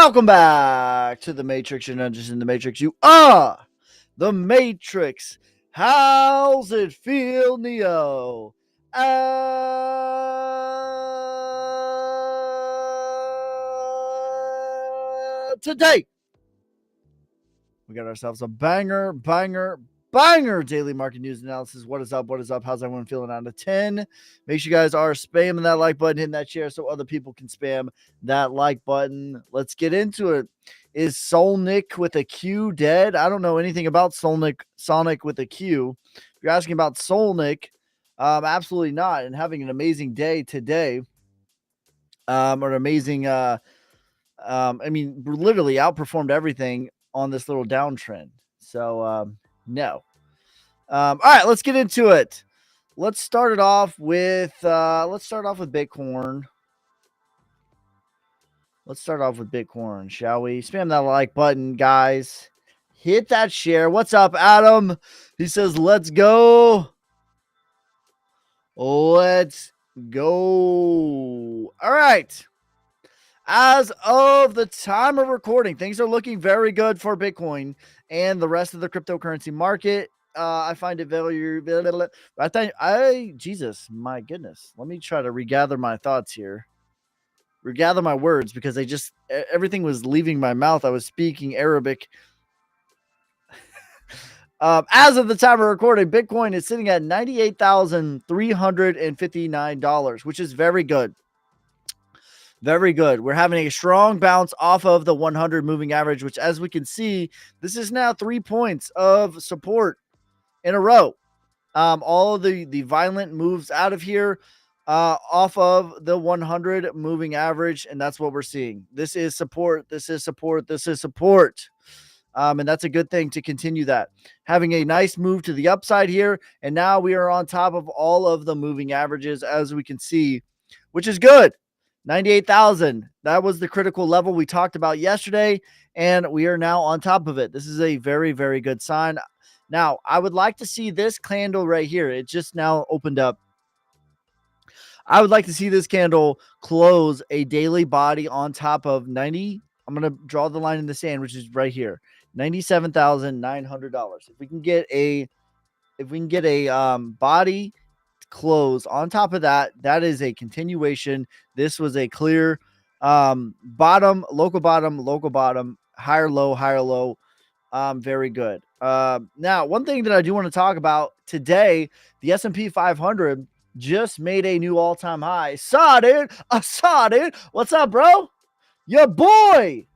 Welcome back to the Matrix. You're not just in the Matrix. You are the Matrix. How's it feel, Neo? Today, we got ourselves a banger daily market news analysis. What is up? What is up? How's everyone feeling out of 10? Make sure you guys are spamming that like button, hitting that share so other people can spam that like button. Let's get into it. Is Solnick with a Q dead? I don't know anything about Sonic with a Q. If you're asking about Solnick, absolutely not. And having an amazing day today. Or amazing literally outperformed everything on this little downtrend. So no. All right, let's get into it. Let's start off with Bitcoin. Let's start off with Bitcoin, shall we? Spam that like button, guys. Hit that share. What's up, Adam? He says, let's go. Let's go. All right. As of the time of recording, things are looking very good for Bitcoin and the rest of the cryptocurrency market. I find it very, Jesus, my goodness. Let me try to regather my thoughts here. Regather my words because everything was leaving my mouth. I was speaking Arabic. As of the time of recording, Bitcoin is sitting at $98,359, which is very good. Very good. We're having a strong bounce off of the 100 moving average, which, as we can see, this is now 3 points of support in a row. All of the violent moves out of here off of the 100 moving average, and that's what we're seeing. This is support. This is support. This is support. And that's a good thing to continue that. Having a nice move to the upside here, and now we are on top of all of the moving averages, as we can see, which is good. 98,000. That was the critical level we talked about yesterday, and we are now on top of it. This is a very, very good sign. Now, I would like to see this candle right here. It just now opened up. I would like to see this candle close a daily body on top of 90. I'm going to draw the line in the sand, which is right here. $97,900. If we can get a body close on top of that, that is a continuation. This was a clear bottom, local bottom, higher low. Very good. Now, one thing that I do want to talk about today, the S&P 500 just made a new all-time high. Saw it. What's up, bro? Your boy.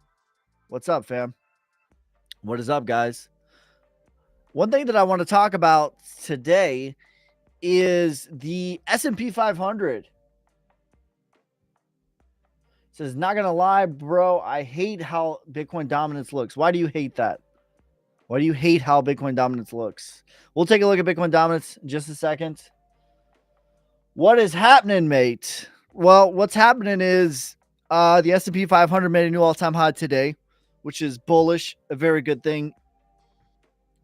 What's up, fam? What is up, guys? One thing that I want to talk about today is the S&P 500. Says, not going to lie, bro, I hate how Bitcoin dominance looks. Why do you hate that? Why do you hate how Bitcoin dominance looks? We'll take a look at Bitcoin dominance in just a second. What is happening, mate? Well, what's happening is the S&P 500 made a new all-time high today, which is bullish, a very good thing.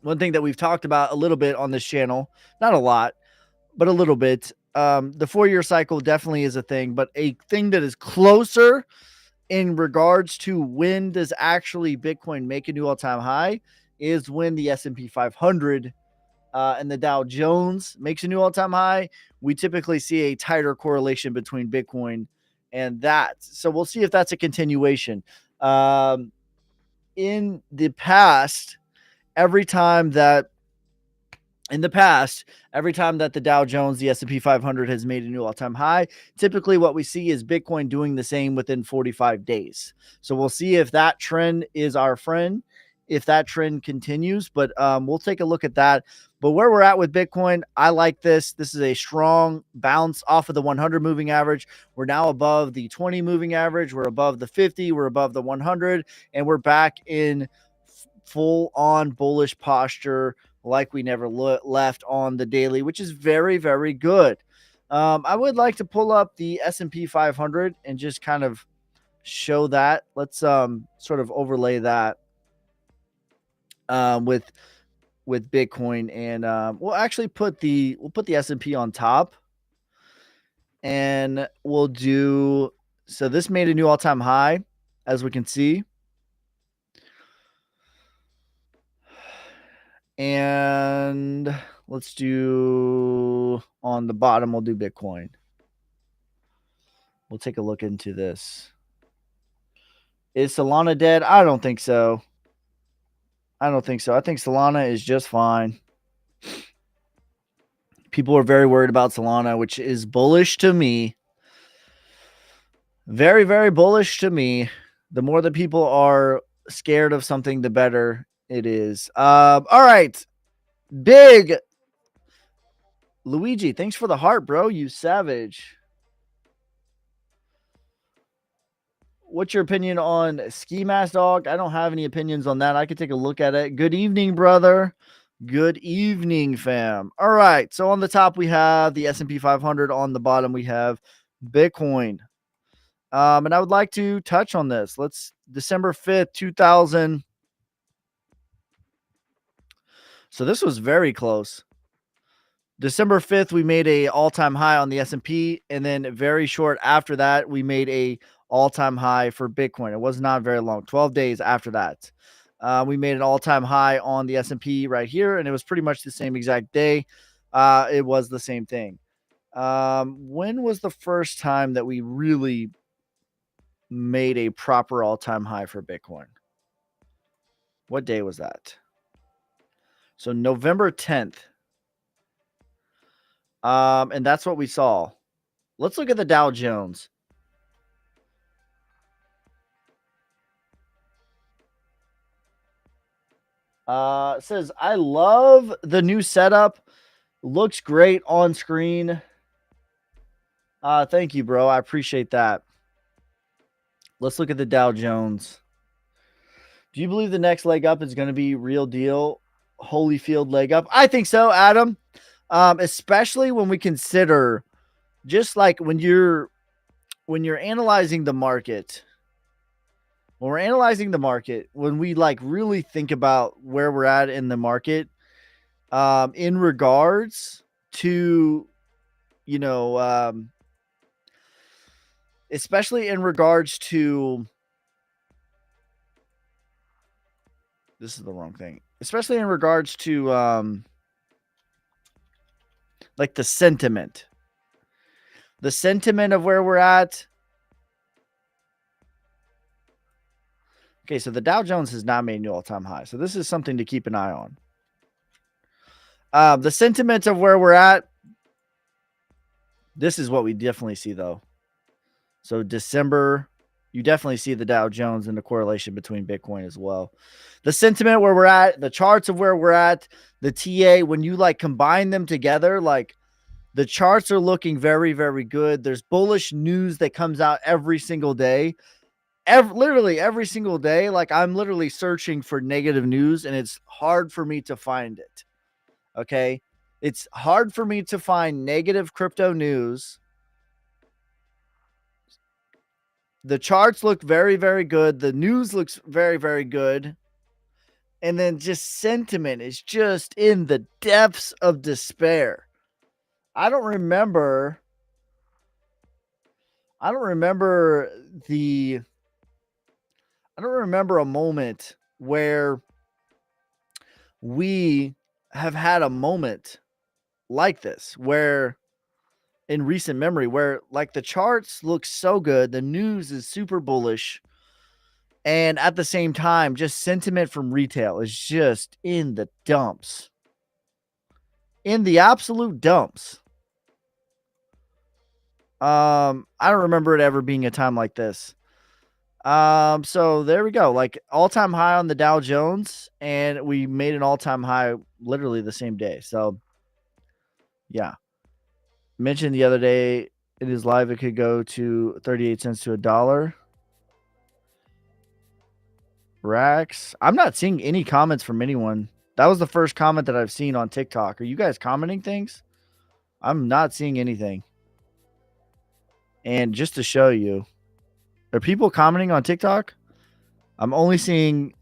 One thing that we've talked about a little bit on this channel, not a lot, but a little bit. The 4-year cycle definitely is a thing, but a thing that is closer in regards to when does actually Bitcoin make a new all-time high is when the S&P 500 and the Dow Jones makes a new all-time high. We typically see a tighter correlation between Bitcoin and that. So we'll see if that's a continuation. In the past, every time that the Dow Jones, the S&P 500 has made a new all-time high, typically what we see is Bitcoin doing the same within 45 days. So we'll see if that trend is our friend, if that trend continues, but we'll take a look at that. But where we're at with Bitcoin, I like this. This is a strong bounce off of the 100 moving average. We're now above the 20 moving average. We're above the 50. We're above the 100, and we're back in full-on bullish posture like we never left on the daily, which is very, very good. I would like to pull up the S&P 500 and just kind of show that. Let's sort of overlay that with Bitcoin, and we'll actually put the S&P on top, and we'll do, so this made a new all-time high, as we can see. And let's do on the bottom, we'll do Bitcoin. We'll take a look into this. Is Solana dead? I don't think so. I don't think so. I think Solana is just fine. People are very worried about Solana, which is bullish to me. Very, very bullish to me. The more that people are scared of something, the better it is. All right. Big Luigi, thanks for the heart, bro. You savage. What's your opinion on Ski Mask Dog? I don't have any opinions on that. I could take a look at it. Good evening, brother. Good evening, fam. All right. So on the top, we have the S&P 500. On the bottom, we have Bitcoin. And I would like to touch on this. Let's December 5th, 2000. So this was very close. December 5th, we made a all-time high on the S&P, and then very short after that, we made a all-time high for Bitcoin. It was not very long, 12 days after that. We made an all-time high on the S&P right here, and it was pretty much the same exact day. It was the same thing. When was the first time that we really made a proper all-time high for Bitcoin? What day was that? So November 10th. And that's what we saw. Let's look at the Dow Jones. It says, I love the new setup. Looks great on screen. Thank you, bro. I appreciate that. Let's look at the Dow Jones. Do you believe the next leg up is going to be real deal? Holyfield leg up? I think so, Adam. Especially when we consider just like when you're analyzing the market. When we're analyzing the market, when we like really think about where we're at in the market, in regards to, you know, especially in regards to, this is the wrong thing, especially in regards to, like the sentiment of where we're at. Okay, so the Dow Jones has not made a new all-time high. So this is something to keep an eye on. The sentiment of where we're at, this is what we definitely see, though. So December, you definitely see the Dow Jones and the correlation between Bitcoin as well. The sentiment where we're at, the charts of where we're at, the TA, when you like combine them together, like the charts are looking very, very good. There's bullish news that comes out every single day. Literally every single day. Like I'm literally searching for negative news and it's hard for me to find it. Okay. It's hard for me to find negative crypto news. The charts look very, very good. The news looks very, very good. And then just sentiment is just in the depths of despair. I don't remember a moment where we have had a moment like this, where in recent memory, where like the charts look so good, the news is super bullish, and at the same time, just sentiment from retail is just in the dumps, in the absolute dumps. I don't remember it ever being a time like this. So there we go. Like all-time high on the Dow Jones, and we made an all-time high literally the same day. So yeah. Mentioned the other day it is live, it could go to 38 cents to $1. Rax. I'm not seeing any comments from anyone. That was the first comment that I've seen on TikTok. Are you guys commenting things? I'm not seeing anything. And just to show you, are people commenting on TikTok? I'm only seeing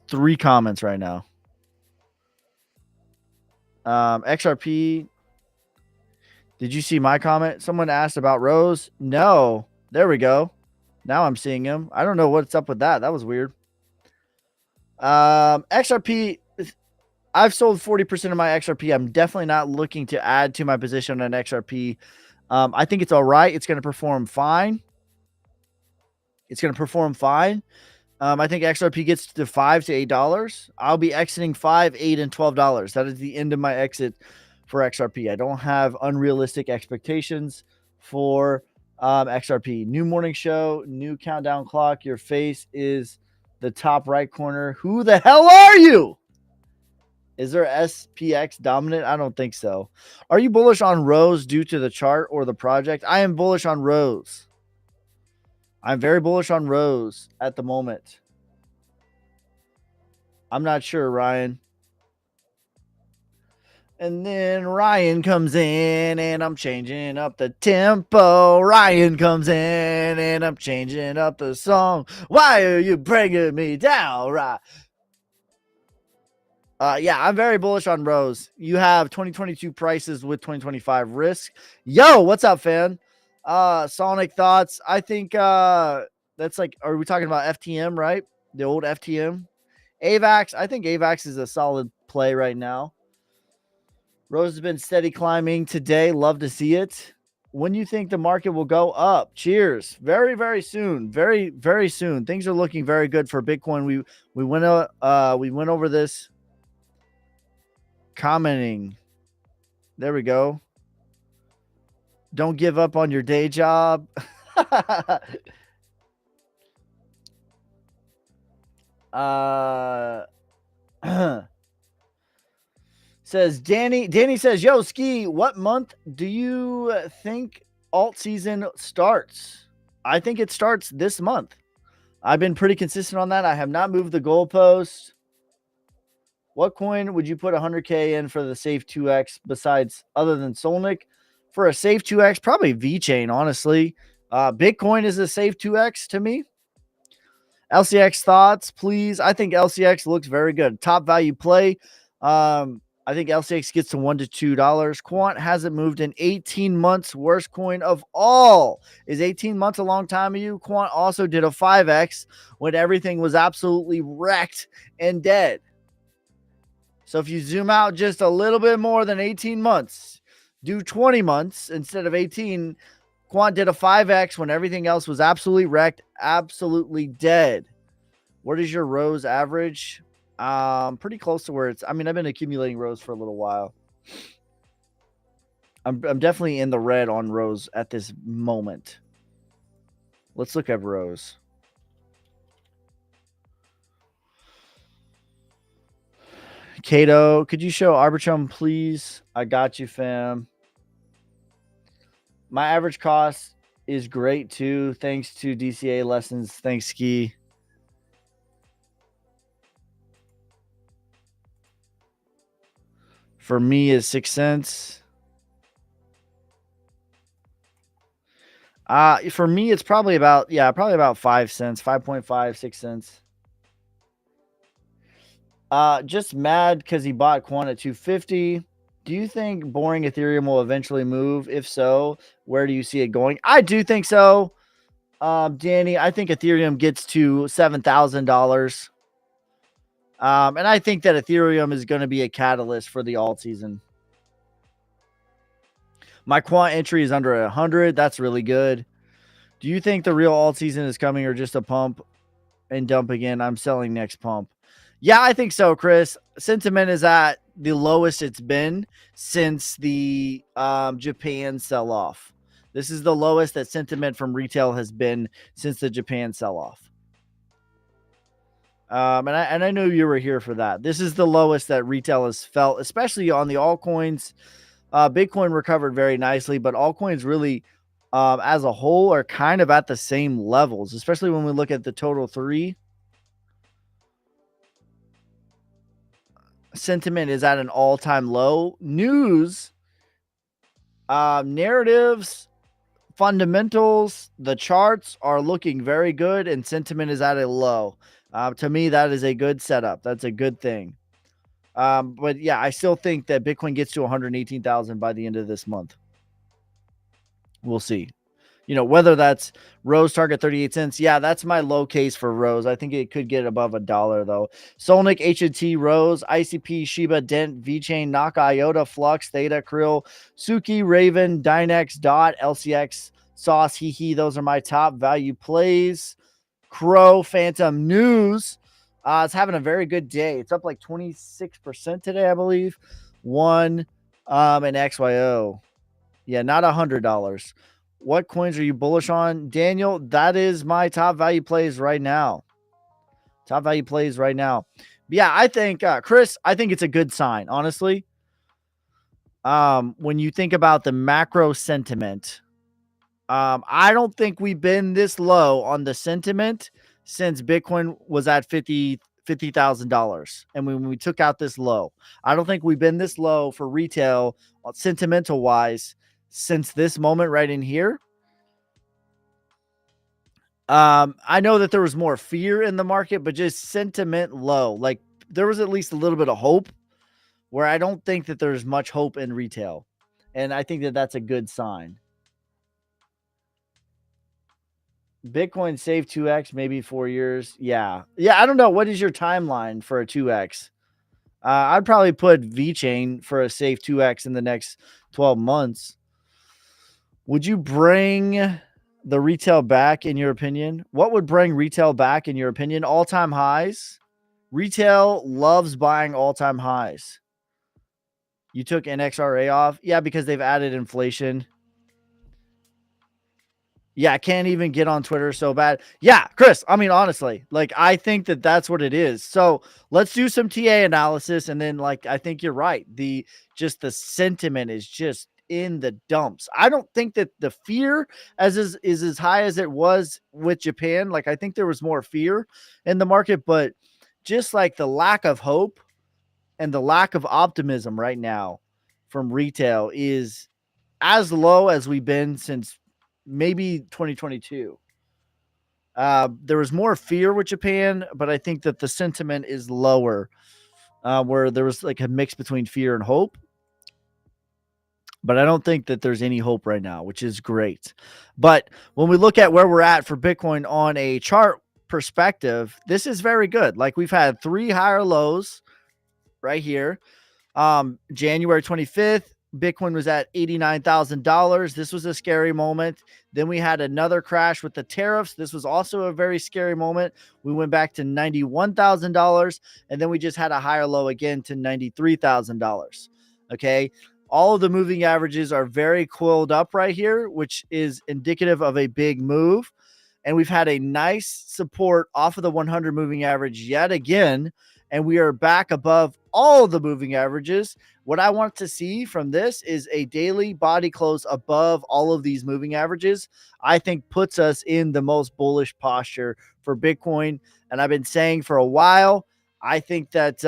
3 comments right now. XRP. Did you see my comment? Someone asked about Rose. No. There we go. Now I'm seeing him. I don't know what's up with that. That was weird. XRP. I've sold 40% of my XRP. I'm definitely not looking to add to my position on XRP. I think it's all right. It's going to perform fine. It's going to perform fine. I think XRP gets to $5 to $8. I'll be exiting $5, $8, and $12. That is the end of my exit for XRP. I don't have unrealistic expectations for XRP. New morning show, new countdown clock. Your face is the top right corner. Who the hell are you? Is there SPX dominant? I don't think so. Are you bullish on Rose due to the chart or the project? I am bullish on Rose. I'm very bullish on Rose at the moment. I'm not sure, Ryan. And then Ryan comes in and I'm changing up the tempo. Ryan comes in and I'm changing up the song. Why are you bringing me down, Ryan? Yeah, I'm very bullish on Rose. You have 2022 prices with 2025 risk. Yo, what's up, fan? Sonic thoughts. I think that's like, are we talking about FTM, right? The old FTM. AVAX. I think AVAX is a solid play right now. Rose has been steady climbing today. Love to see it. When you think the market will go up? Cheers. Very, very soon. Very, very soon. Things are looking very good for Bitcoin. We went over this. Commenting. There we go. Don't give up on your day job. Says Danny. Danny says, yo, Ski, what month do you think alt season starts? I think it starts this month. I've been pretty consistent on that. I have not moved the goalpost. What coin would you put 100K in for the safe 2x besides other than Solnic? For a safe 2x, probably VeChain, honestly. Bitcoin is a safe 2x to me. LCX thoughts, please. I think LCX looks very good. Top value play. I think LCX gets to $1 to $2. Quant hasn't moved in 18 months. Worst coin of all. Is 18 months a long time of you? Quant also did a 5x when everything was absolutely wrecked and dead. So if you zoom out just a little bit more than 18 months, do 20 months instead of 18, Quant did a 5x when everything else was absolutely wrecked, absolutely dead. What is your Rose average? Pretty close to where it's, I mean, I've been accumulating Rose for a little while. I'm definitely in the red on Rose at this moment. Let's look at Rose. Kato, could you show Arbitrum, please? I got you, fam. My average cost is great, too. Thanks to DCA lessons. Thanks, Ski. For me is 6 cents. For me, it's probably about, probably about 5 cents, 5.5, 6 cents. Just mad because he bought Quant at 250. Do you think boring Ethereum will eventually move? If so, where do you see it going? I do think so. Danny, I think Ethereum gets to $7,000. And I think that Ethereum is going to be a catalyst for the alt season. My Quant entry is under 100. That's really good. Do you think the real alt season is coming or just a pump and dump again? I'm selling next pump. Yeah, I think so, Chris. Sentiment is at the lowest it's been since the Japan sell-off. This is the lowest that sentiment from retail has been since the Japan sell-off. And I know you were here for that. This is the lowest that retail has felt, especially on the altcoins. Bitcoin recovered very nicely, but altcoins really, as a whole, are kind of at the same levels, especially when we look at the total three. Sentiment is at an all-time low. News, narratives, fundamentals, the charts are looking very good, and sentiment is at a low. To me, that is a good setup. That's a good thing. But yeah, I still think that Bitcoin gets to 118,000 by the end of this month. We'll see. whether that's Rose target 38 cents. Yeah, that's my low case for Rose. I think it could get above $1 though. Solnic, HNT, Rose, ICP, Shiba, Dent, VChain, Naka, IOTA, Flux, Theta, Krill, Suki, Raven, Dynex, Dot, LCX, Sauce, Hee. Those are my top value plays. Crow, Phantom, News. It's having a very good day. It's up like 26% today, I believe. And XYO. Yeah, not $100. What coins are you bullish on, Daniel? That is my top value plays right now. Top value plays right now. But yeah, I think Chris, I think it's a good sign, honestly. When you think about the macro sentiment, I don't think we've been this low on the sentiment since Bitcoin was at $50,000. And when we took out this low, I don't think we've been this low for retail sentimental wise since this moment right in here. I know that there was more fear in the market, but just sentiment low. Like there was at least a little bit of hope, where I don't think that there's much hope in retail. And I think that that's a good sign. Bitcoin saved 2x, maybe 4 years. Yeah. I don't know. What is your timeline for a 2x? I'd probably put VChain for a safe 2x in the next 12 months. Would you bring the retail back, in your opinion? What would bring retail back, in your opinion? All-time highs. Retail loves buying all-time highs. You took NXRA off? Yeah, because they've added inflation. Yeah, I can't even get on Twitter so bad. Yeah, Chris, I mean, honestly, like, I think that that's what it is. So let's do some TA analysis. And then, like, I think you're right. The sentiment is just in the dumps. I don't think that the fear is as high as it was with Japan. Like, I think there was more fear in the market, but just like the lack of hope and the lack of optimism right now from retail is as low as we've been since maybe 2022. There was more fear with Japan, but I think that the sentiment is lower, where there was like a mix between fear and hope. But I don't think that there's any hope right now, which is great. But when we look at where we're at for Bitcoin on a chart perspective, this is very good. Like we've had 3 higher lows right here. January 25th, Bitcoin was at $89,000. This was a scary moment. Then we had another crash with the tariffs. This was also a very scary moment. We went back to $91,000, and then we just had a higher low again to $93,000. Okay. All of the moving averages are very coiled up right here, which is indicative of a big move. And we've had a nice support off of the 100 moving average yet again. And we are back above all of the moving averages. What I want to see from this is a daily body close above all of these moving averages. I think puts us in the most bullish posture for Bitcoin. And I've been saying for a while, I think that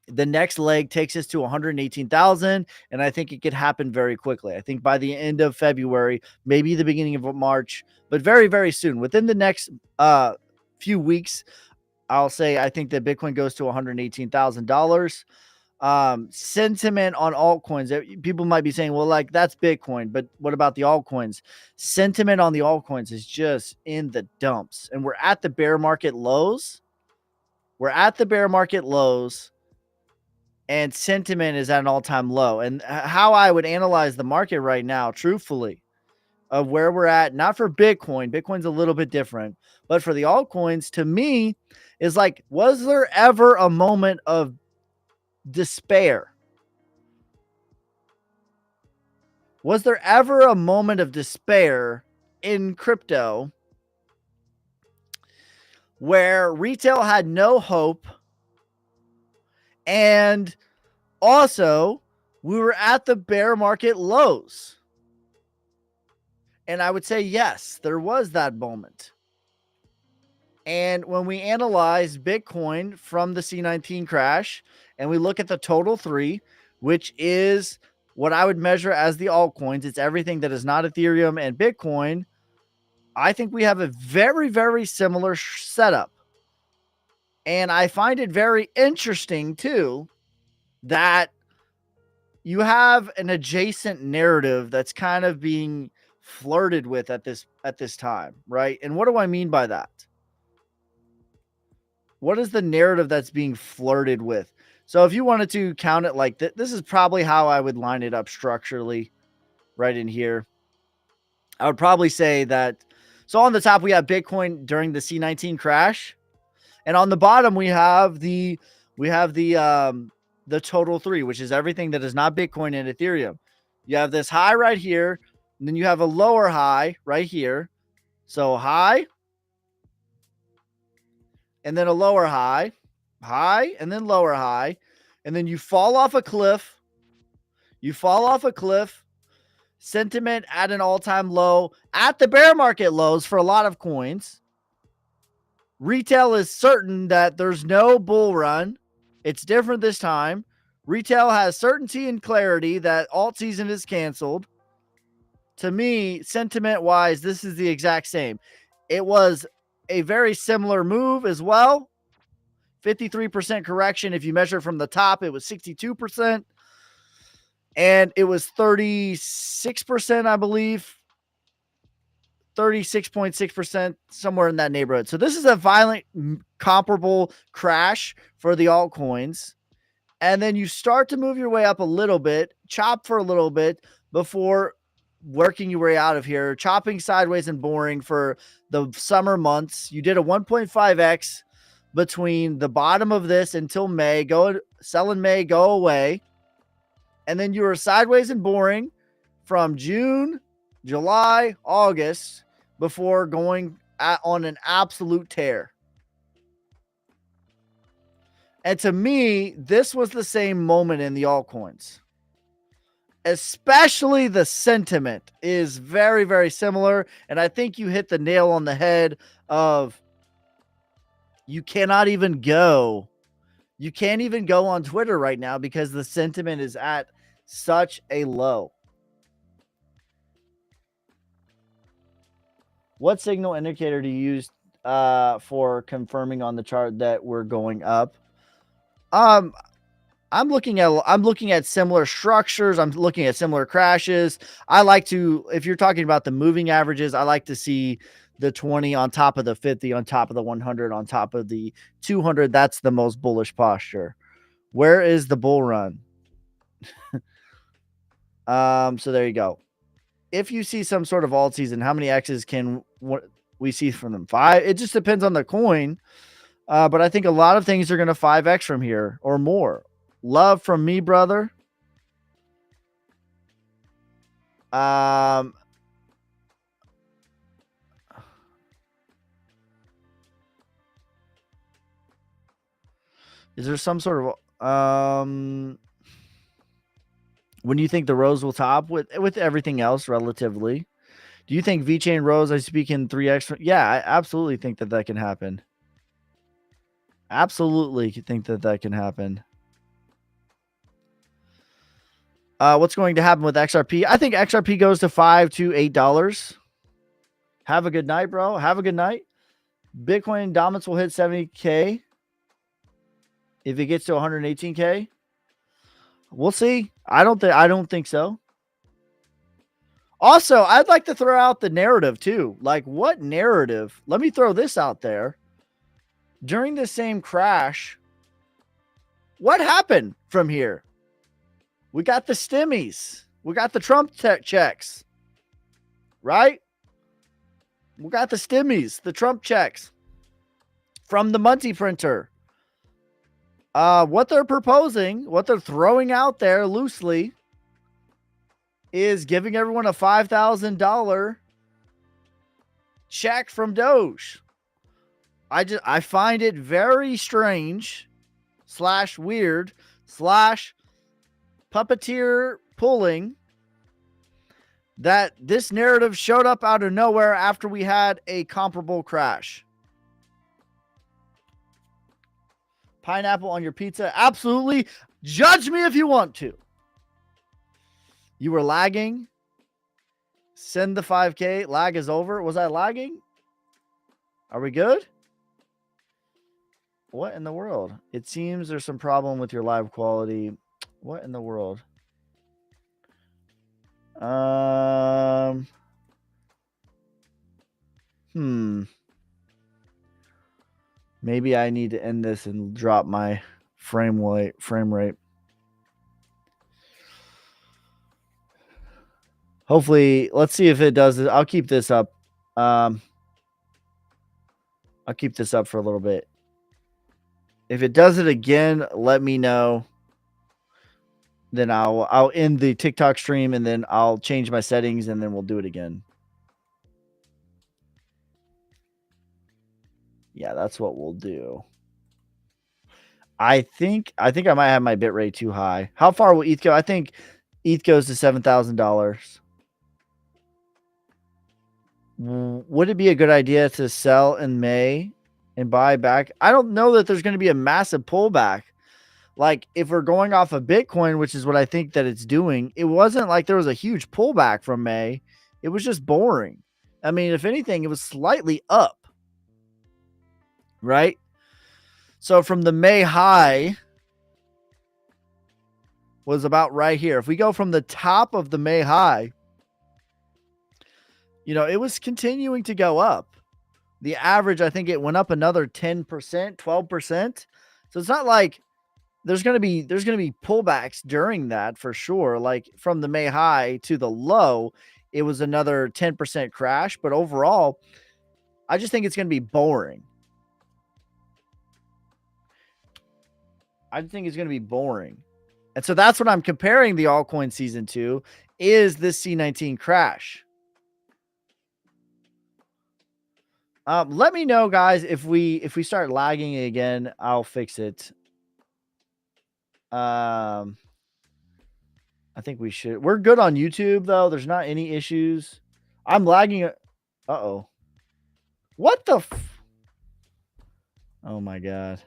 the next leg takes us to 118,000, and I think it could happen very quickly. I think by the end of February, maybe the beginning of March, but very, very soon, within the next few weeks, I'll say I think that Bitcoin goes to $118,000. Sentiment on altcoins. People might be saying, well, like that's Bitcoin, but what about the altcoins? Sentiment on the altcoins is just in the dumps, and we're at the bear market lows. And sentiment is at an all-time low. And how I would analyze the market right now, truthfully, of where we're at, not for Bitcoin. Bitcoin's a little bit different, but for the altcoins, to me, is like, was there ever a moment of despair? Was there ever a moment of despair in crypto where retail had no hope? And also, we were at the bear market lows. And I would say, yes, there was that moment. And when we analyze Bitcoin from the C19 crash, and we look at the total 3, which is what I would measure as the altcoins, it's everything that is not Ethereum and Bitcoin. I think we have a very, very similar setup. And I find it very interesting, too, that you have an adjacent narrative that's kind of being flirted with at this time, right? And what do I mean by that? What is the narrative that's being flirted with? So if you wanted to count it like this is probably how I would line it up structurally right in here. I would probably say that. So on the top, we have Bitcoin during the C19 crash. And on the bottom, we have the total 3, which is everything that is not Bitcoin and Ethereum. You have this high right here, and then you have a lower high right here. So high, and then a lower high, high, and then lower high, and then you fall off a cliff. You fall off a cliff. Sentiment at an all-time low, at the bear market lows for a lot of coins. Retail is certain that there's no bull run. It's different this time. Retail has certainty and clarity that alt season is canceled. To me, sentiment-wise, this is the exact same. It was a very similar move as well. 53% correction. If you measure from the top, it was 62%. And it was 36%, I believe. 36.6%, somewhere in that neighborhood. So this is a violent, comparable crash for the altcoins. And then you start to move your way up a little bit, chop for a little bit before working your way out of here, chopping sideways and boring for the summer months. You did a 1.5x between the bottom of this until May. Go sell in May, go away. And then you were sideways and boring from June, July, August before going on an absolute tear. And to me, this was the same moment in the altcoins. Especially the sentiment is very, very similar. And I think you hit the nail on the head of you cannot even go. You can't even go on Twitter right now because the sentiment is at such a low. What signal indicator do you use for confirming on the chart that we're going up? I'm looking at similar structures. I'm looking at similar crashes. I like to, if you're talking about the moving averages, I like to see the 20 on top of the 50, on top of the 100, on top of the 200. That's the most bullish posture. Where is the bull run? So there you go. If you see some sort of alt season, how many X's can we see from them? 5. It just depends on the coin. But I think a lot of things are going to 5X from here or more. Love from me, brother. Is there some sort of when do you think the rose will top with everything else relatively? Do you think VeChain rose? I speak in 3x. Yeah, I absolutely think that can happen. Absolutely think that can happen. What's going to happen with XRP? I think XRP goes to $5 to $8. Have a good night, bro. Have a good night. Bitcoin dominance will hit 70K. If it gets to 118K, we'll see. I don't think so. Also, I'd like to throw out the narrative too. Like, what narrative? Let me throw this out there. During the same crash, what happened from here? We got the stimmies. We got the Trump checks. Right? We got the stimmies, the Trump checks from the Munty printer. What they're proposing, what they're throwing out there loosely is giving everyone a $5,000 check from Doge. I find it very strange / weird / puppeteer pulling that this narrative showed up out of nowhere after we had a comparable crash. Pineapple on your pizza? Absolutely. Judge me if you want to. You were lagging. Send the 5K. Lag is over. Was I lagging? Are we good? What in the world? It seems there's some problem with your live quality. What in the world? Maybe I need to end this and drop my frame rate. Hopefully, let's see if it does it. I'll keep this up. I'll keep this up for a little bit. If it does it again, let me know. Then I'll end the TikTok stream and then I'll change my settings and then we'll do it again. Yeah, that's what we'll do. I think I might have my bit rate too high. How far will ETH go? I think ETH goes to $7,000. Would it be a good idea to sell in May and buy back? I don't know that there's going to be a massive pullback. Like if we're going off of Bitcoin, which is what I think that it's doing, it wasn't like there was a huge pullback from May. It was just boring. I mean, if anything, it was slightly up. Right? So from the May high was about right here. If we go from the top of the May high, you know, it was continuing to go up. The average, I think it went up another 10%, 12%. So it's not like there's going to be pullbacks during that for sure. Like from the May high to the low, it was another 10% crash. But overall, I just think it's going to be boring. I think it's going to be boring. And so that's what I'm comparing the altcoin season to, is this C19 crash. Let me know, guys, if we start lagging again, I'll fix it. I think we should. We're good on YouTube, though. There's not any issues. I'm lagging. Uh-oh. What the oh, my God.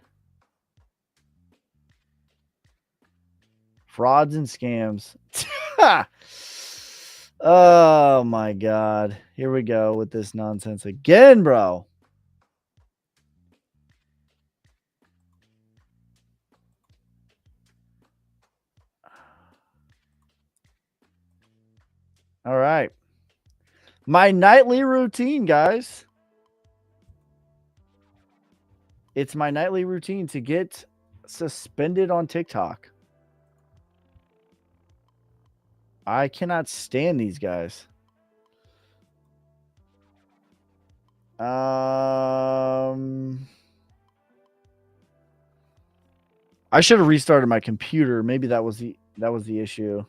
Frauds and scams. Oh, my God. Here we go with this nonsense again, bro. All right. My nightly routine, guys. It's my nightly routine to get suspended on TikTok. I cannot stand these guys. I should have restarted my computer. Maybe that was the issue.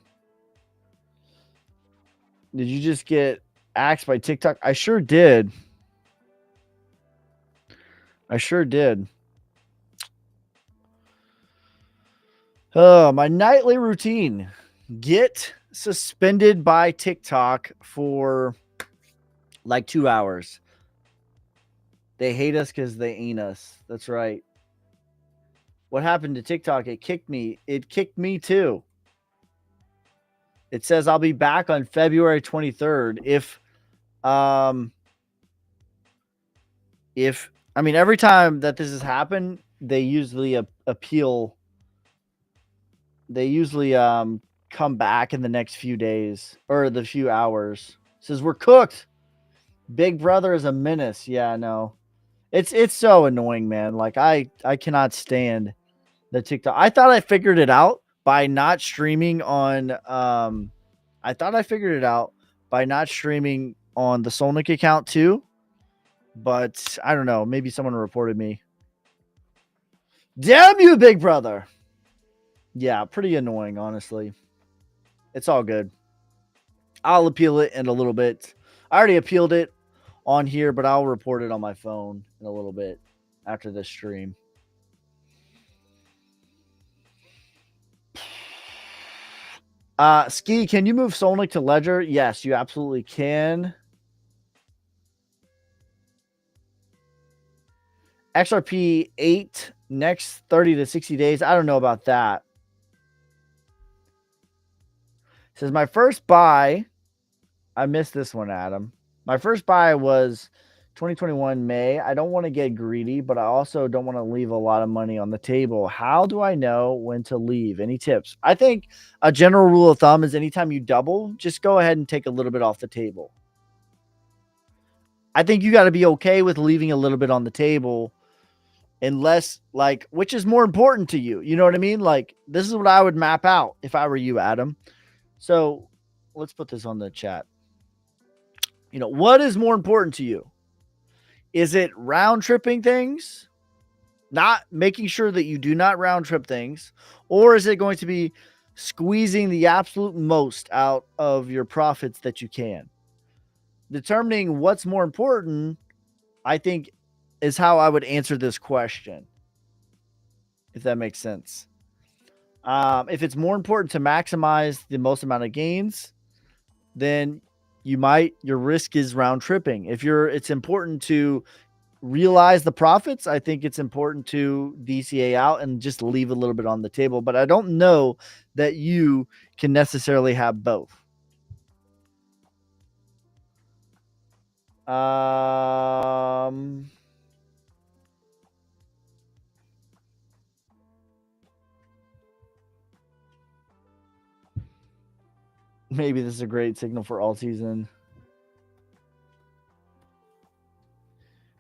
Did you just get axed by TikTok? I sure did. I sure did. Oh, my nightly routine. Get suspended by TikTok for like 2 hours. They hate us because they ain't us. That's right. What happened to TikTok? It kicked me. It kicked me too. It says I'll be back on February 23rd. If I mean, every time that this has happened, they usually appeal. They usually come back in the next few days or the few hours. It says we're cooked. Big Brother is a menace. Yeah, no. It's so annoying, man. Like I cannot stand the TikTok. I thought I figured it out by not streaming on I thought I figured it out by not streaming on the Solnick account too. But I don't know. Maybe someone reported me. Damn you, Big Brother. Yeah, pretty annoying, honestly. It's all good. I'll appeal it in a little bit. I already appealed it on here, but I'll report it on my phone in a little bit after this stream. Ski, can you move Solnick to Ledger? Yes, you absolutely can. XRP 8 next 30 to 60 days. I don't know about that. It says my first buy. I missed this one, Adam. My first buy was 2021 May. I don't want to get greedy, but I also don't want to leave a lot of money on the table. How do I know when to leave? Any tips? I think a general rule of thumb is anytime you double, just go ahead and take a little bit off the table. I think you got to be okay with leaving a little bit on the table, unless, like, which is more important to you. You know what I mean? Like, this is what I would map out if I were you, Adam. So let's put this on the chat. What is more important to you? Is it round tripping things? Not making sure that you do not round trip things, or is it going to be squeezing the absolute most out of your profits that you can? Determining what's more important, I think, is how I would answer this question, if that makes sense. If it's more important to maximize the most amount of gains, then your risk is round tripping. If it's important to realize the profits, I think it's important to DCA out and just leave a little bit on the table. But I don't know that you can necessarily have both. Maybe this is a great signal for all season.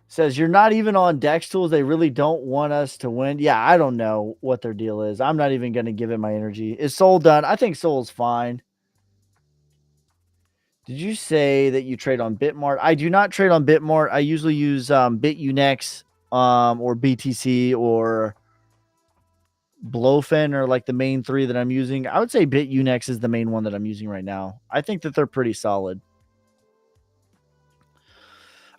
Says you're not even on Dex Tools. They really don't want us to win. Yeah, I don't know what their deal is. I'm not even going to give it my energy. Is Soul done? I think Soul's fine. Did you say that you trade on Bitmart? I do not trade on Bitmart. I usually use BitUnex or BTC or Blowfin are like the main three that I'm using. I would say BitUnex is the main one that I'm using right now. I think that they're pretty solid.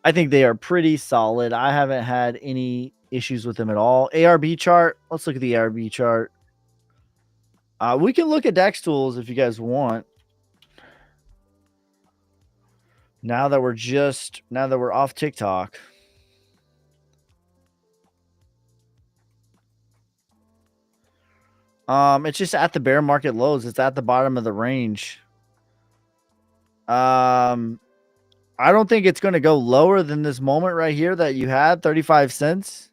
I think they are pretty solid. I haven't had any issues with them at all. ARB chart. Let's look at the ARB chart. We can look at Dex Tools if you guys want. Now that we're off TikTok. It's just at the bear market lows. It's at the bottom of the range. I don't think it's going to go lower than this moment right here that you had, 35 cents.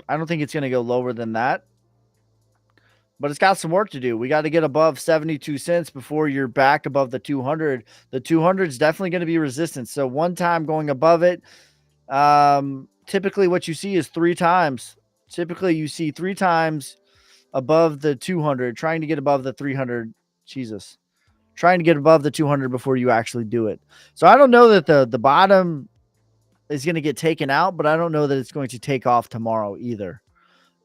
I don't think it's going to go lower than that. But it's got some work to do. We got to get above 72 cents before you're back above the 200. The 200 is definitely going to be resistance. So one time going above it, typically what you see is 3 times. Typically you see 3 times above the 200, trying to get above the 300. Jesus. Trying to get above the 200 before you actually do it. So I don't know that the bottom is going to get taken out, but I don't know that it's going to take off tomorrow either.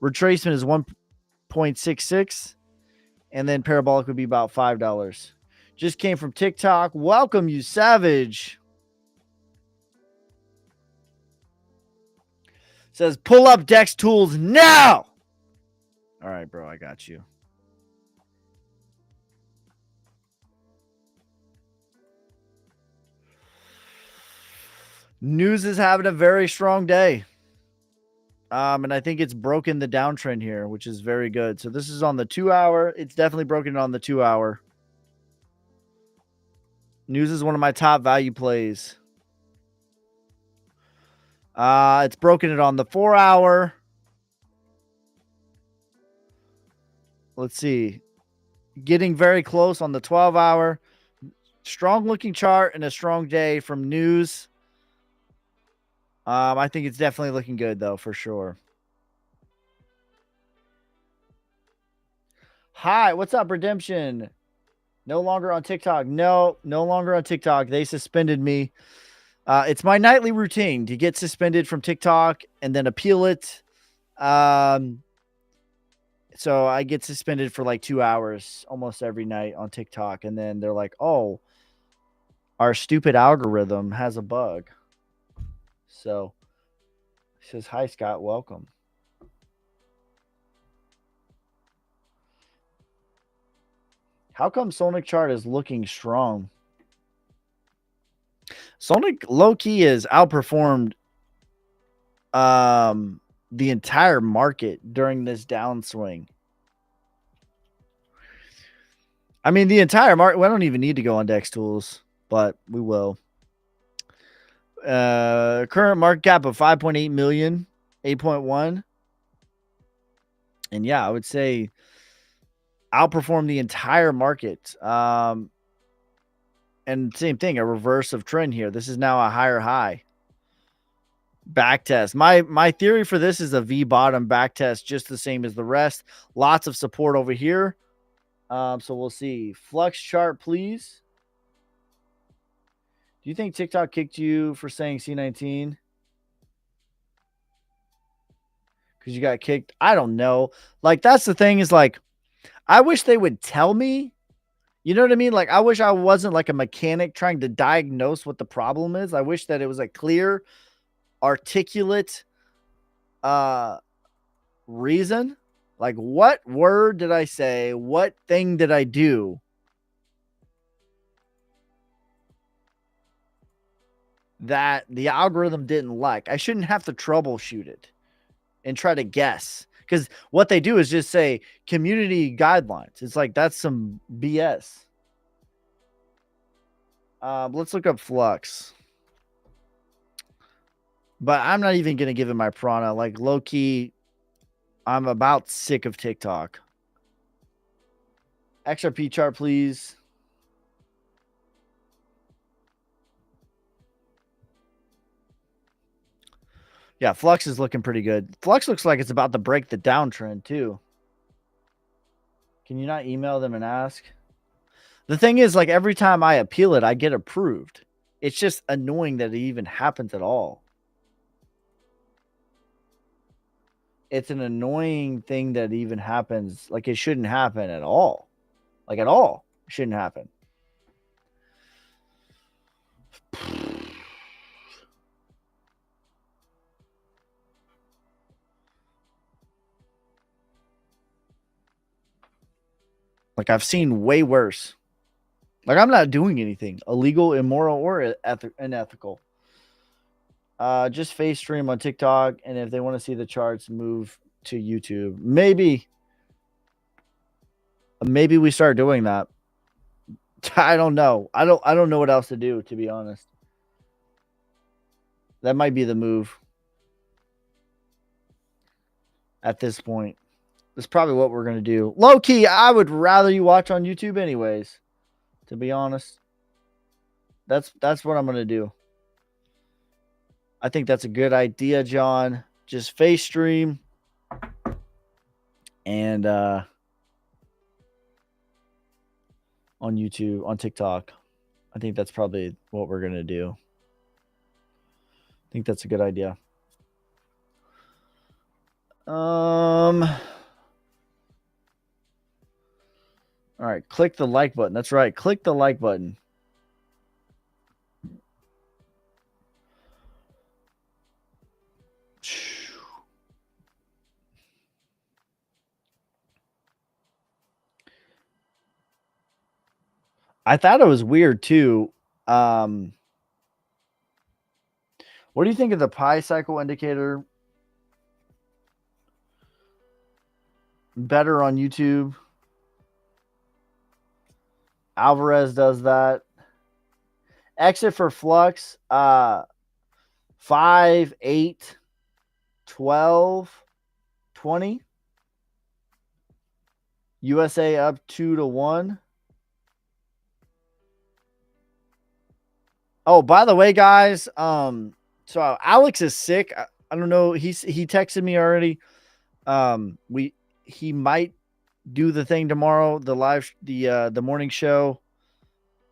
Retracement is 1.66, and then parabolic would be about $5. Just came from TikTok. Welcome, you savage. Says pull up Dex Tools now. All right, bro, I got you. News is having a very strong day. And I think it's broken the downtrend here, which is very good. So this is on the 2-hour. It's definitely broken on the 2-hour. News is one of my top value plays. It's broken it on the 4-hour. Let's see. Getting very close on the 12-hour. Strong looking chart and a strong day from News. I think it's definitely looking good, though, for sure. Hi, what's up, Redemption? No longer on TikTok. No longer on TikTok. They suspended me. It's my nightly routine to get suspended from TikTok and then appeal it. So I get suspended for like 2 hours almost every night on TikTok. And then they're like, oh, our stupid algorithm has a bug. So he says, hi, Scott, welcome. How come Sonic chart is looking strong? Sonic low-key has outperformed the entire market during this downswing. I mean, the entire market, we don't even need to go on Dex Tools, but we will. Current market cap of 5.8 million, 8.1. And yeah, I would say outperform the entire market. And same thing, a reverse of trend here. This is now a higher high. Back test. My theory for this is a V bottom back test, just the same as the rest. Lots of support over here. So we'll see. Flux chart, please. Do you think TikTok kicked you for saying C19? Because you got kicked? I don't know. Like, that's the thing is, like, I wish they would tell me. You know what I mean? Like, I wish I wasn't like a mechanic trying to diagnose what the problem is. I wish that it was a clear, articulate reason. Like, what word did I say? What thing did I do that the algorithm didn't like? I shouldn't have to troubleshoot it and try to guess, because what they do is just say community guidelines. It's like, that's some BS. Let's look up Flux. But I'm not even going to give it my prana. Like, low key, I'm about sick of TikTok. XRP chart, please. Yeah, Flux is looking pretty good. Flux looks like it's about to break the downtrend, too. Can you not email them and ask? The thing is, like, every time I appeal it, I get approved. It's just annoying that it even happens at all. It's an annoying thing that even happens. Like, it shouldn't happen at all. Like, at all. It shouldn't happen. Like, I've seen way worse. Like, I'm not doing anything illegal, immoral, or unethical. Just face stream on TikTok, and if they want to see the charts, move to YouTube. Maybe we start doing that. I don't know. I don't know what else to do, to be honest. That might be the move at this point. That's probably what we're going to do. Low key, I would rather you watch on YouTube anyways, to be honest. That's what I'm going to do. I think that's a good idea, John. Just face stream and on YouTube, on TikTok. I think that's probably what we're going to do. I think that's a good idea. All right, click the like button. That's right. Click the like button. I thought it was weird too. What do you think of the pi cycle indicator? Better on YouTube. Alvarez does that. Exit for Flux. 5, 8, 12, 20. USA up 2-1. Oh, by the way, guys, so Alex is sick. I don't know. He texted me already. He might do the thing tomorrow, the morning show.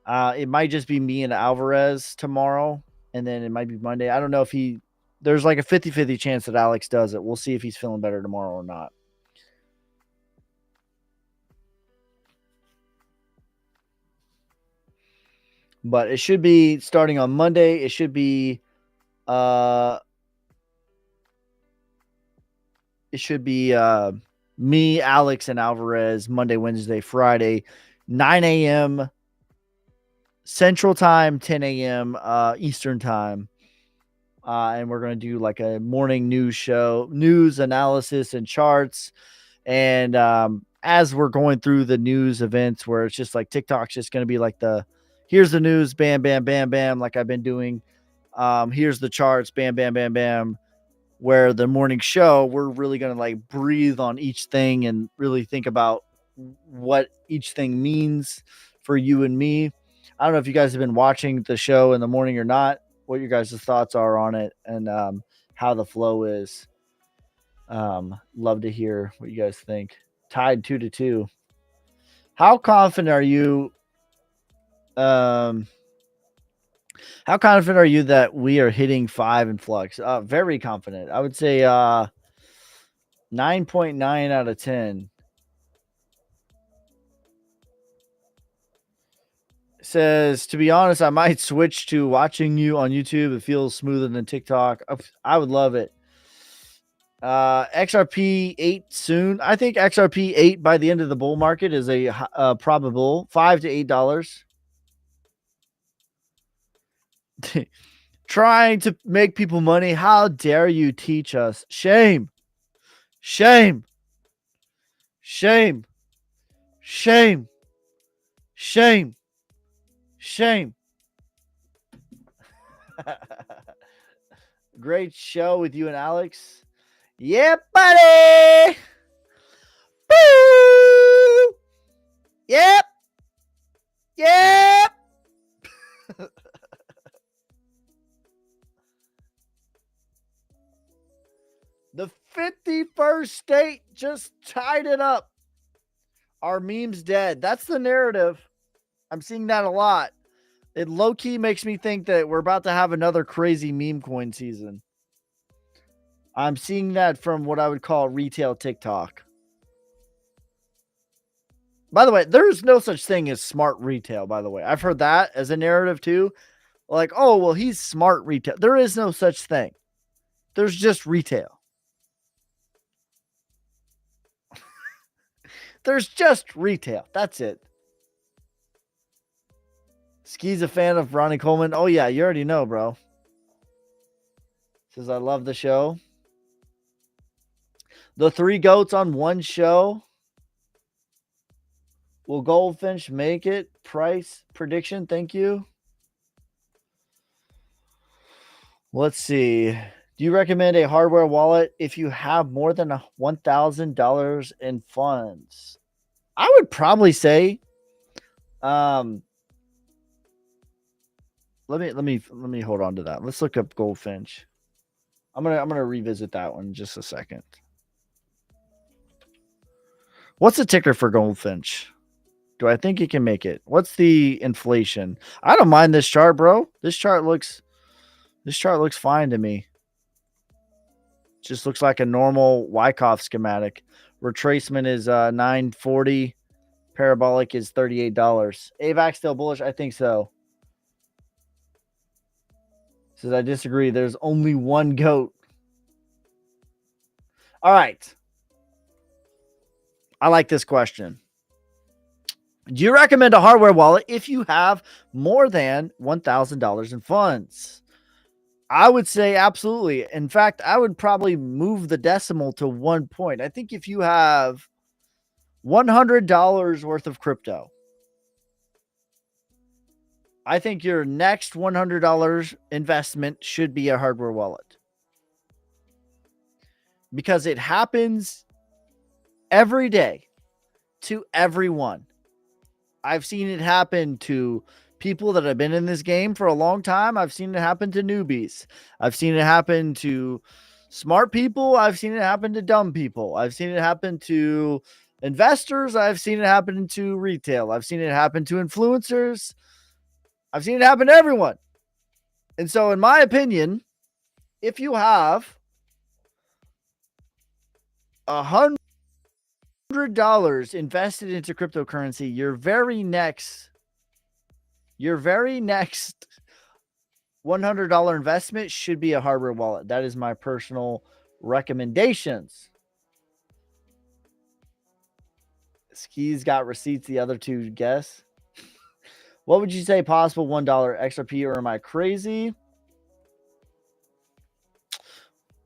It might just be me and Alvarez tomorrow, and then it might be Monday. I don't know if there's like a 50-50 chance that Alex does it. We'll see if he's feeling better tomorrow or not. But it should be starting on Monday. It should be me, Alex, and Alvarez Monday, Wednesday, Friday, 9 a.m. Central Time, 10 a.m. Eastern Time. And we're going to do like a morning news show, news analysis and charts. And as we're going through the news events where it's just like TikTok's just going to be like here's the news, bam, bam, bam, bam, like I've been doing. Here's the charts, bam, bam, bam, bam. Where the morning show, we're really going to like breathe on each thing and really think about what each thing means for you and me. I don't know if you guys have been watching the show in the morning or not, what your guys' thoughts are on it, and how the flow is. Love to hear what you guys think. Tied 2-2. How confident are you? Um, how confident are you that we are hitting 5 in flux? Very confident. I would say 9.9 out of 10. Says, to be honest, I might switch to watching you on YouTube. It feels smoother than TikTok. I would love it. XRP 8 soon. I think XRP 8 by the end of the bull market is a probable $5 to $8. Trying to make people money. How dare you teach us? Shame. Shame. Shame. Shame. Shame. Shame. Great show with you and Alex. Yeah, buddy. Woo! Yep. Yep. The 51st state just tied it up. Our meme's dead. That's the narrative. I'm seeing that a lot. It low-key makes me think that we're about to have another crazy meme coin season. I'm seeing that from what I would call retail TikTok. By the way, there's no such thing as smart retail, by the way. I've heard that as a narrative too. Like, oh, well, he's smart retail. There is no such thing. There's just retail. There's just retail. That's it. Ski's a fan of Ronnie Coleman. Oh, yeah, you already know, bro. Says, I love the show. The 3 goats on one show. Will Goldfinch make it? Price prediction. Thank you. Let's see. Do you recommend a hardware wallet if you have more than $1,000 in funds? I would probably say, let me hold on to that. Let's look up Goldfinch. I'm gonna revisit that one in just a second. What's the ticker for Goldfinch? Do I think it can make it? What's the inflation? I don't mind this chart, bro. This chart looks fine to me. Just looks like a normal Wyckoff schematic. Retracement is 940. Parabolic is $38. AVAX still bullish? I think so. Says I disagree. There's only one goat. All right. I like this question. Do you recommend a hardware wallet if you have more than $1,000 in funds? I would say absolutely. In fact, I would probably move the decimal to 1 point. I think if you have $100 worth of crypto, I think your next $100 investment should be a hardware wallet. Because it happens every day to everyone. I've seen it happen to people that have been in this game for a long time. I've seen it happen to newbies. I've seen it happen to smart people. I've seen it happen to dumb people. I've seen it happen to investors. I've seen it happen to retail. I've seen it happen to influencers. I've seen it happen to everyone. And so, in my opinion, if you have $100 invested into cryptocurrency, your very next $100 investment should be a hardware wallet. That is my personal recommendations. Ski's got receipts. The other two guess. What would you say possible $1 XRP, or am I crazy?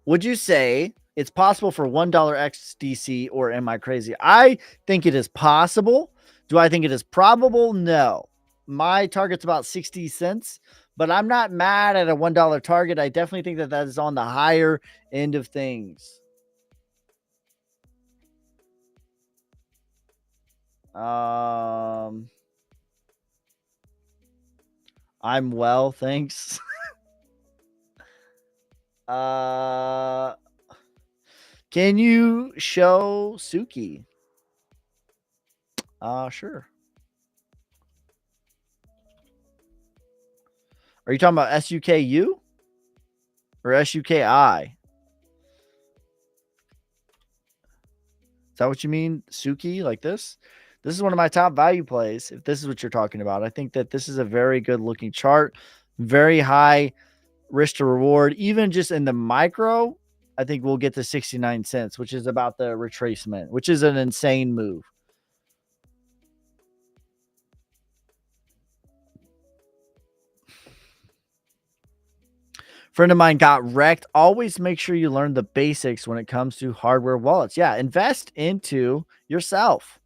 Would you say it's possible for $1 XDC, or am I crazy? I think it is possible. Do I think it is probable? No. My target's about 60 cents, but I'm not mad at a $1 target. I definitely think that that is on the higher end of things. I'm well, thanks. Can you show Suki? Sure. Are you talking about SUKU or SUKI? Is that what you mean? Suki, like this? This is one of my top value plays. If this is what you're talking about, I think that this is a very good looking chart, very high risk to reward. Even just in the micro, I think we'll get to 69 cents, which is about the retracement, which is an insane move. Friend of mine got wrecked. Always make sure you learn the basics when it comes to hardware wallets. Yeah, invest into yourself.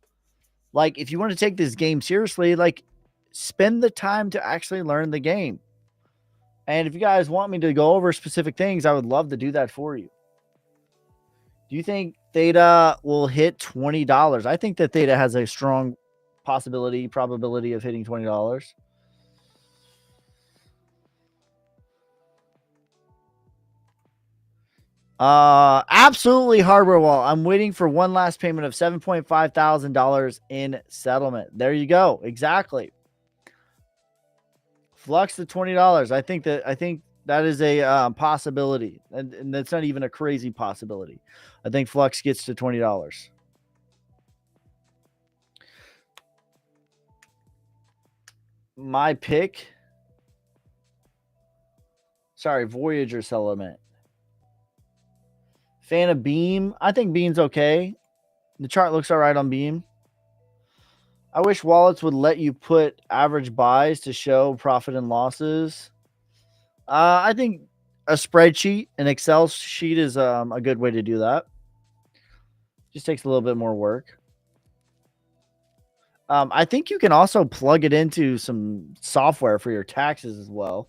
Like, if you want to take this game seriously, like, spend the time to actually learn the game. And if you guys want me to go over specific things, I would love to do that for you. Do you think Theta will hit $20? I think that Theta has a strong probability of hitting $20. Absolutely hardware wall. I'm waiting for one last payment of $7.5 thousand in settlement. There you go. Exactly. Flux to $20. I think that is a possibility, and that's not even a crazy possibility. I think Flux gets to $20. My pick. Sorry, Voyager settlement. Fan of Beam. I think Beam's okay. The chart looks all right on Beam. I wish wallets would let you put average buys to show profit and losses. I think a spreadsheet, an Excel sheet is a good way to do that. Just takes a little bit more work. I think you can also plug it into some software for your taxes as well.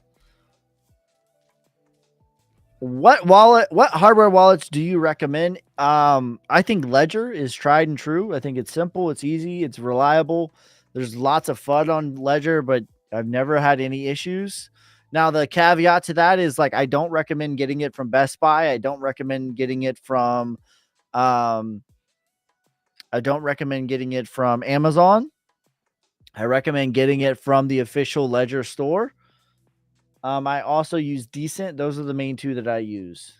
What hardware wallets do you recommend? I think Ledger is tried and true. I think it's simple, it's easy, it's reliable. There's lots of FUD on Ledger, but I've never had any issues. Now, the caveat to that is, like, I don't recommend getting it from Best Buy. I don't recommend getting it from Amazon. I recommend getting it from the official Ledger store. I also use Decent. Those are the main two that I use.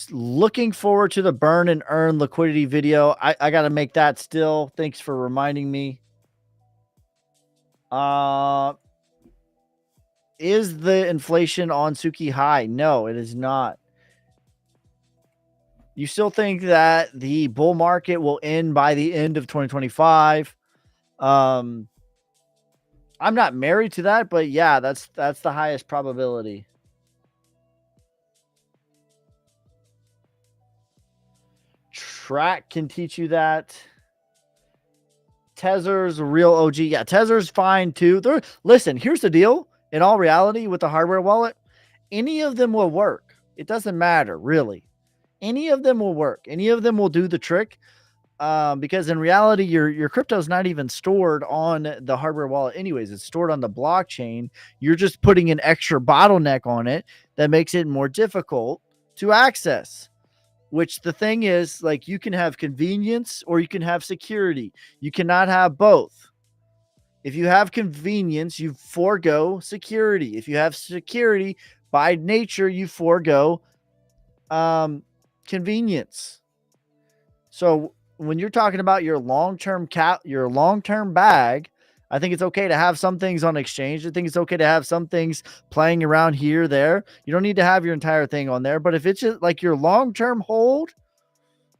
Looking forward to the burn and earn liquidity video. I got to make that still. Thanks for reminding me. Is the inflation on Suki high? No, it is not. You still think that the bull market will end by the end of 2025? I'm not married to that, but yeah, that's the highest probability. Track can teach you that. Tezer's a real OG. Yeah, Tezer's fine too. Listen, here's the deal. In all reality, with the hardware wallet, any of them will work. It doesn't matter, really. Any of them will work. Any of them will do the trick. Because in reality, your crypto is not even stored on the hardware wallet anyways. It's stored on the blockchain. You're just putting an extra bottleneck on it that makes it more difficult to access. Which the thing is, like, you can have convenience or you can have security. You cannot have both. If you have convenience, you forego security. If you have security, by nature, you forego convenience. So when you're talking about your long-term bag, I think it's okay to have some things on exchange. I think it's okay to have some things playing around here, there. You don't need to have your entire thing on there. But if it's just like your long-term hold,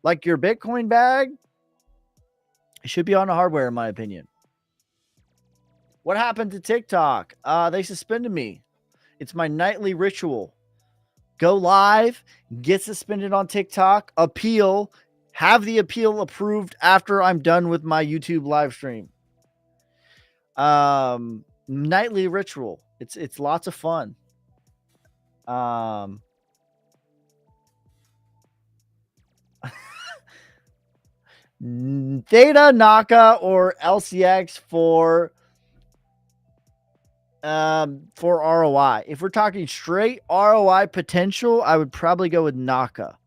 like your Bitcoin bag, it should be on the hardware, in my opinion. What happened to TikTok? They suspended me. It's my nightly ritual. Go live, get suspended on TikTok, appeal, have the appeal approved after I'm done with my YouTube live stream. Nightly ritual. It's lots of fun. Theta, Naka, or LCX for ROI. If we're talking straight ROI potential, I would probably go with Naka.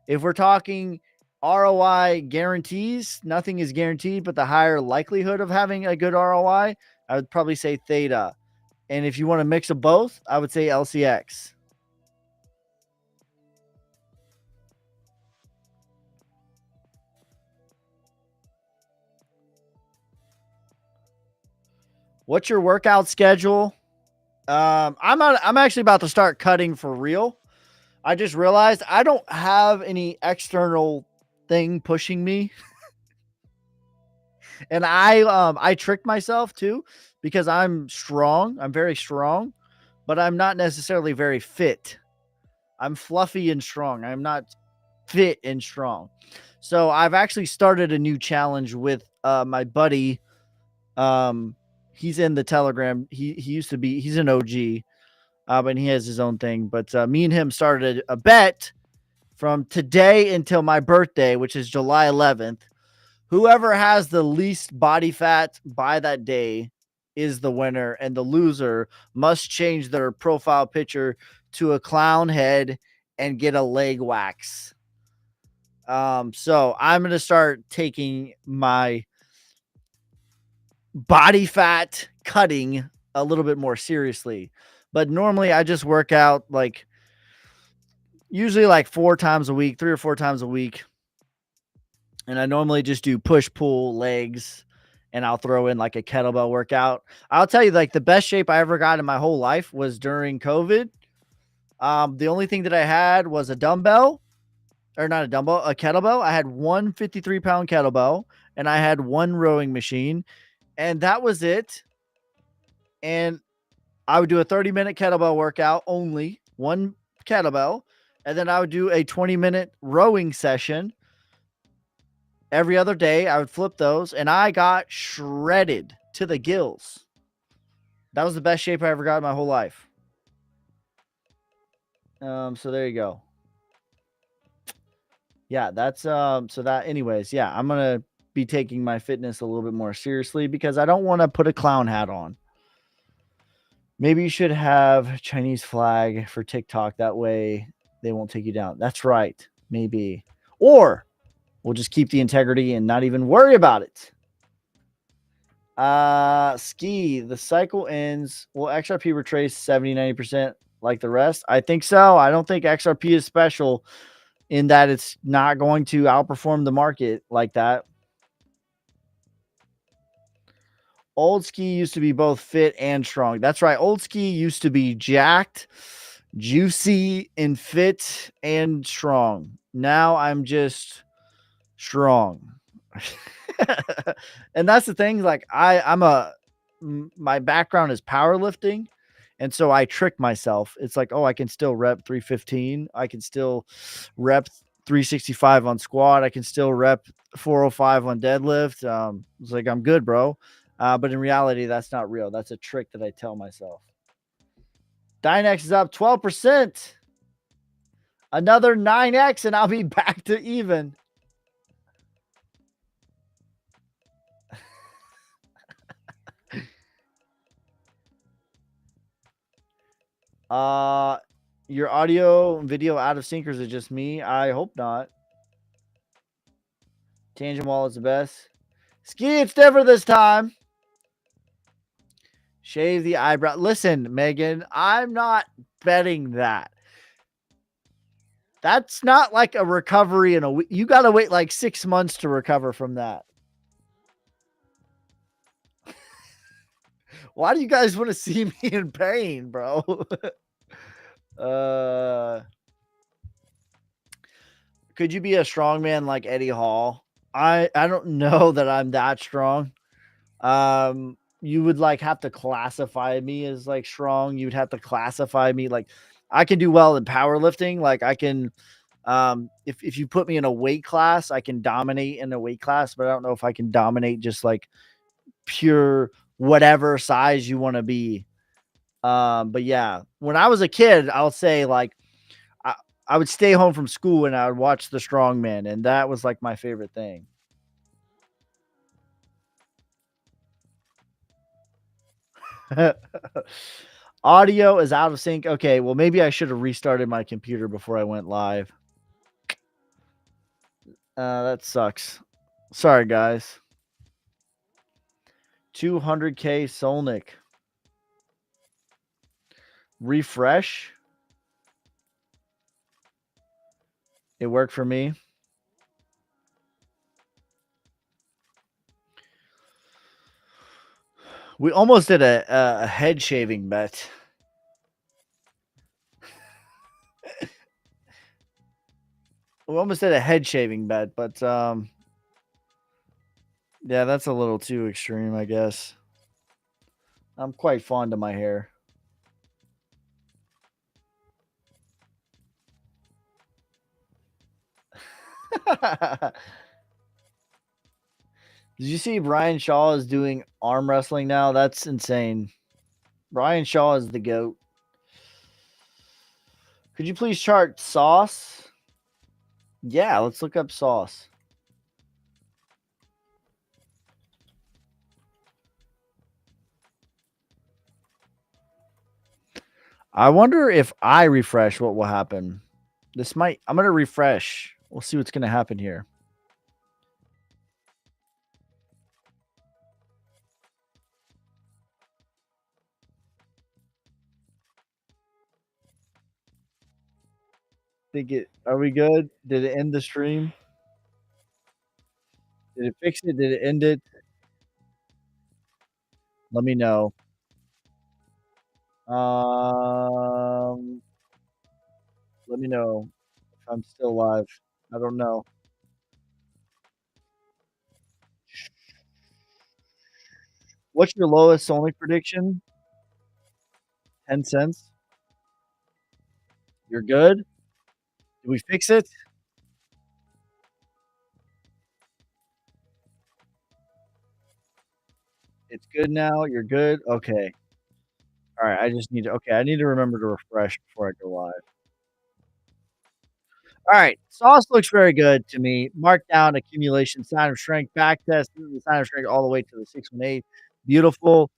If we're talking ROI guarantees, nothing is guaranteed, but the higher likelihood of having a good ROI, I would probably say Theta. And if you want a mix of both, I would say LCX. What's your workout schedule? I'm actually about to start cutting for real. I just realized I don't have any external thing pushing me. And I tricked myself too because I'm strong. I'm very strong, but I'm not necessarily very fit. I'm fluffy and strong. I'm not fit and strong. So I've actually started a new challenge with my buddy. He's in the Telegram. He used to be. He's an OG, but he has his own thing. But me and him started a bet from today until my birthday, which is July 11th. Whoever has the least body fat by that day is the winner, and the loser must change their profile picture to a clown head and get a leg wax. So I'm gonna start taking my body fat cutting a little bit more seriously. But normally I just work out like usually like 4 times a week, 3 or 4 times a week. And I normally just do push pull legs and I'll throw in like a kettlebell workout. I'll tell you, like, the best shape I ever got in my whole life was during COVID. The only thing that I had was a dumbbell, or not a dumbbell, a kettlebell. I had one 53-pound kettlebell and I had one rowing machine, and that was it. And I would do a 30-minute kettlebell workout, only one kettlebell, and then I would do a 20-minute rowing session every other day. I would flip those, and I got shredded to the gills. That was the best shape I ever got in my whole life. So there you go. Yeah, that's so that anyways, yeah, I'm gonna be taking my fitness a little bit more seriously because I don't want to put a clown hat on. Maybe you should have Chinese flag for TikTok. That way they won't take you down. That's right. Maybe. Or we'll just keep the integrity and not even worry about it. Ski, the cycle ends. Will XRP retrace 70-90% like the rest? I think so. I don't think XRP is special in that it's not going to outperform the market like that. Old Ski used to be both fit and strong. That's right. Old Ski used to be jacked, juicy, and fit and strong. Now I'm just strong. And that's the thing. Like my background is powerlifting. And so I trick myself. It's like, oh, I can still rep 315. I can still rep 365 on squat. I can still rep 405 on deadlift. It's like, I'm good, bro. But in reality, that's not real. That's a trick that I tell myself. Dynex is up 12%. Another 9x, and I'll be back to even. Your audio and video out of sync, or is it just me? I hope not. Tangent Wall is the best. Ski, it's never this time. Shave the eyebrow. Listen, Megan, I'm not betting that. That's not like a recovery in a week. You got to wait like 6 months to recover from that. Why do you guys want to see me in pain, bro? Could you be a strongman like Eddie Hall? I don't know that I'm that strong. You would like have to classify me as like strong. You'd have to classify me like I can do well in powerlifting. Like I can, if you put me in a weight class, I can dominate in a weight class, but I don't know if I can dominate just like pure whatever size you want to be. But yeah, when I was a kid, I'll say like I would stay home from school and I would watch The Strongman, and that was like my favorite thing. Audio is out of sync. Okay, well, maybe I should have restarted my computer before I went live. That sucks. Sorry, guys. 200K Solnick. Refresh. It worked for me. We almost did a head shaving bet. We almost did a head shaving bet, but yeah, that's a little too extreme, I guess. I'm quite fond of my hair. Did you see Brian Shaw is doing arm wrestling now? That's insane. Brian Shaw is the GOAT. Could you please chart sauce? Yeah, let's look up sauce. I wonder if I refresh, what will happen. I'm going to refresh. We'll see what's going to happen here. Are we good? Did it end the stream? Did it fix it? Did it end it? Let me know. Um, Let me know if I'm still alive. I don't know. What's your lowest Sonic prediction? 10 cents. You're good? Did we fix it? It's good now. You're good. Okay. All right. I need to remember to refresh before I go live. All right. Sauce looks very good to me. Markdown, accumulation, sign of strength, back test. This is the sign of strength all the way to the 618. Beautiful.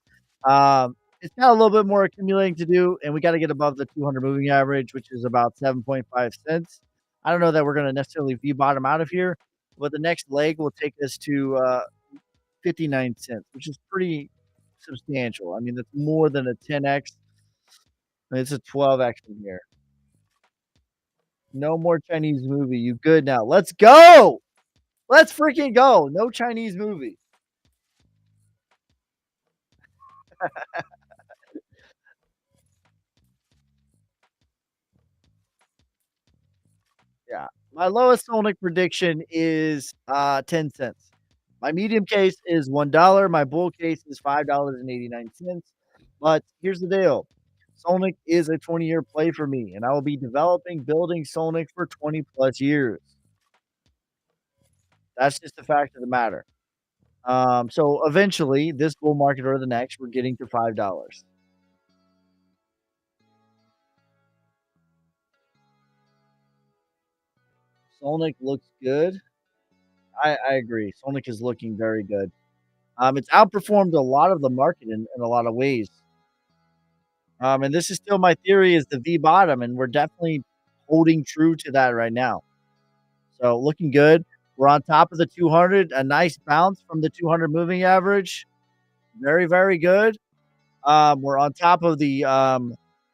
It's got a little bit more accumulating to do, and we got to get above the 200 moving average, which is about 7.5 cents. I don't know that we're going to necessarily V bottom out of here, but the next leg will take us to 59 cents, which is pretty substantial. I mean, that's more than a 10x. It's a 12x from here. No more Chinese movie. You good now? Let's go. Let's freaking go. No Chinese movie. Yeah. My lowest Sonic prediction is 10 cents. My medium case is $1. My bull case is $5.89. But here's the deal. Sonic is a 20-year play for me, and I will be developing, building Sonic for 20 plus years. That's just the fact of the matter. So eventually, this bull market or the next, we're getting to $5. Sonic looks good. I agree. Sonic is looking very good. It's outperformed a lot of the market in a lot of ways. And this is still my theory is the V bottom, and we're definitely holding true to that right now. So looking good. We're on top of the 200, a nice bounce from the 200 moving average. Very, very good. We're on top of the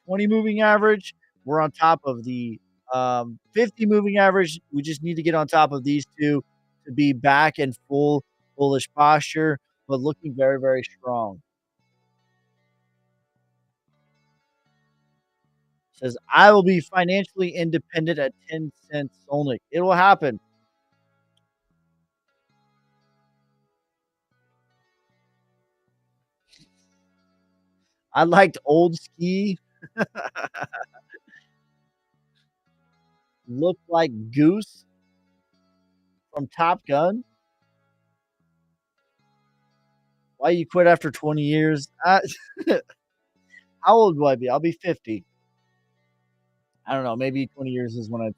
20 moving average. We're on top of the 50 moving average. We just need to get on top of these two to be back in full bullish posture, but looking very, very strong. Says, I will be financially independent at 10 cents only. It will happen. I liked Old Ski. Looked like Goose from Top Gun. Why you quit after 20 years? How old will I be? I'll be 50. I don't know. Maybe 20 years is when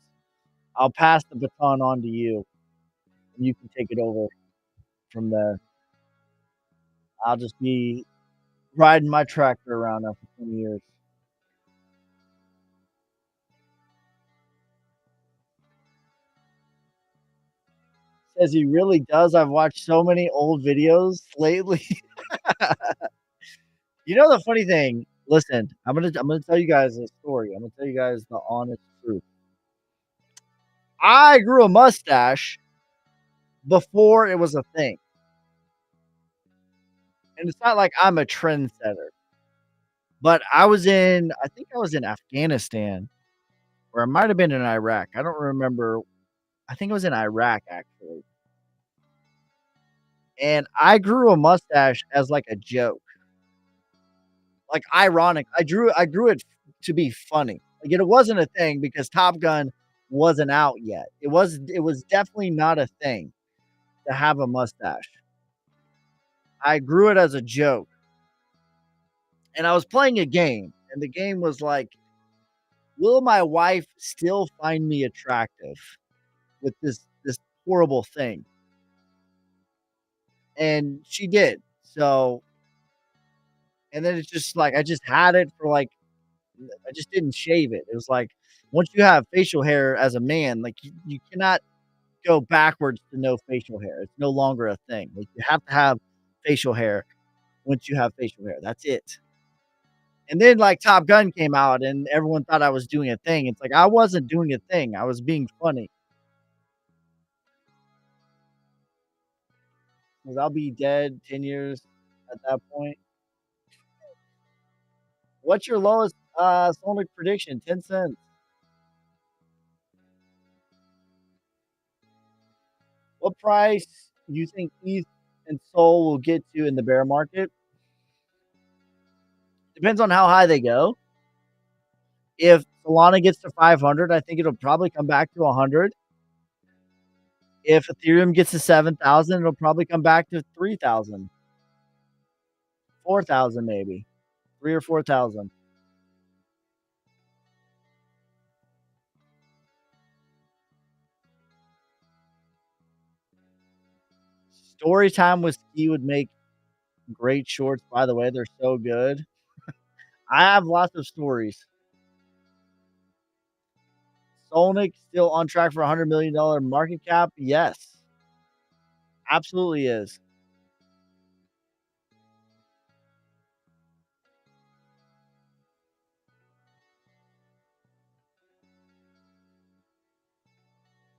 I'll pass the baton on to you, and you can take it over from there. I'll just be riding my tractor around now for 20 years. Says he really does. I've watched so many old videos lately. You know the funny thing? Listen, I'm gonna tell you guys a story. I'm gonna tell you guys the honest truth. I grew a mustache before it was a thing. And it's not like I'm a trendsetter, but I think I was in Afghanistan, or I might have been in Iraq. I don't remember. I think it was in Iraq actually. And I grew a mustache as like a joke, like ironic. I grew it to be funny. Like it wasn't a thing because Top Gun wasn't out yet. It was definitely not a thing to have a mustache. I grew it as a joke. And I was playing a game, and the game was like, will my wife still find me attractive with this horrible thing? And she did. So, and then it's just like I just had it for like I just didn't shave it. It was like once you have facial hair as a man, like you cannot go backwards to no facial hair. It's no longer a thing. Like you have to have facial hair once you have facial hair. That's it. And then like Top Gun came out and everyone thought I was doing a thing. It's like I wasn't doing a thing. I was being funny. 'Cause I'll be dead 10 years at that point. What's your lowest Sonic prediction? 10 cents. What price you think ETH and Sol will get to in the bear market? Depends on how high they go. If Solana gets to 500, I think it'll probably come back to 100. If Ethereum gets to 7,000, it'll probably come back to 3,000, 4,000 maybe, 3 or 4,000. Story time with Ski would make great shorts, by the way. They're so good. I have lots of stories. Solnick still on track for $100 million market cap? Yes, absolutely is.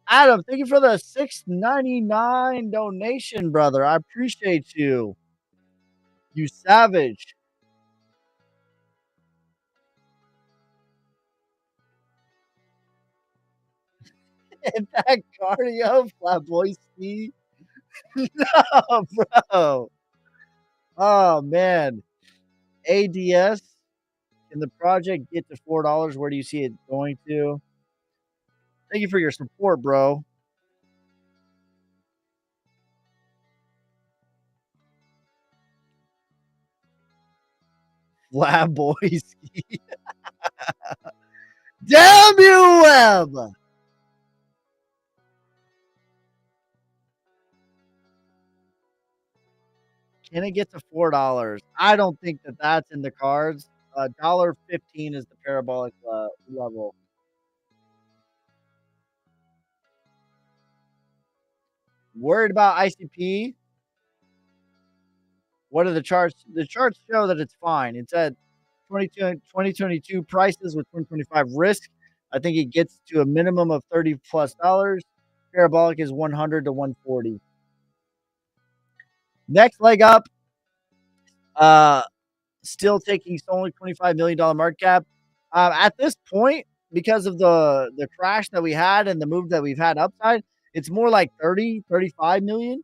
Adam, thank you for the 6.99 donation, brother. I appreciate you. You savage. And that cardio, flat boy Steve. No, bro. Oh man. ADS. Can the project get to $4? Where do you see it going to? Thank you for your support, bro. Flat boy Steve. Damn you, Web. Can it get to $4? I don't think that that's in the cards. $1.15 is the parabolic level. Worried about ICP? What are the charts? The charts show that it's fine. It's at 2022 prices with 2025 risk. I think it gets to a minimum of $30 plus. Parabolic is 100 to 140. Next leg up, uh, still taking only $25 million market cap. At this point, because of the crash that we had and the move that we've had upside, it's more like 30, 35 million.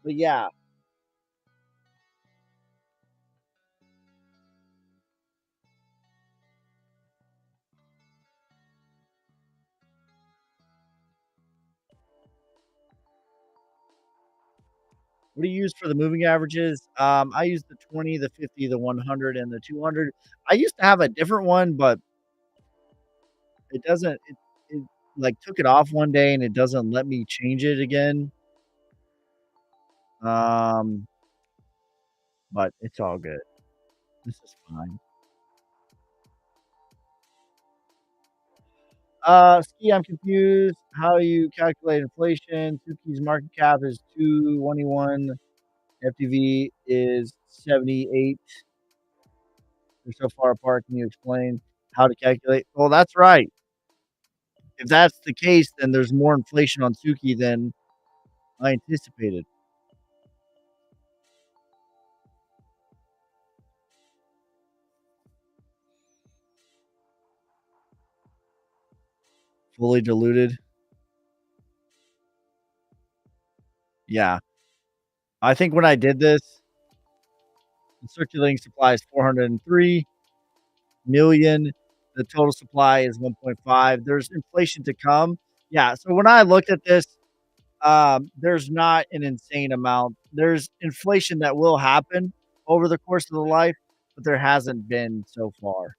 But yeah, what do you use for the moving averages? I use the 20, the 50, the 100, and the 200. I used to have a different one, but it doesn't. It like took it off one day, and it doesn't let me change it again. Um, but it's all good. This is fine. Ski, I'm confused. How you calculate inflation? Suki's market cap is 221. FTV is 78. They're so far apart. Can you explain how to calculate? Well, that's right. If that's the case, then there's more inflation on Suki than I anticipated. Fully diluted. Yeah. I think when I did this, the circulating supply is 403 million. The total supply is 1.5. There's inflation to come. Yeah. So when I looked at this, there's not an insane amount. There's inflation that will happen over the course of the life, but there hasn't been so far.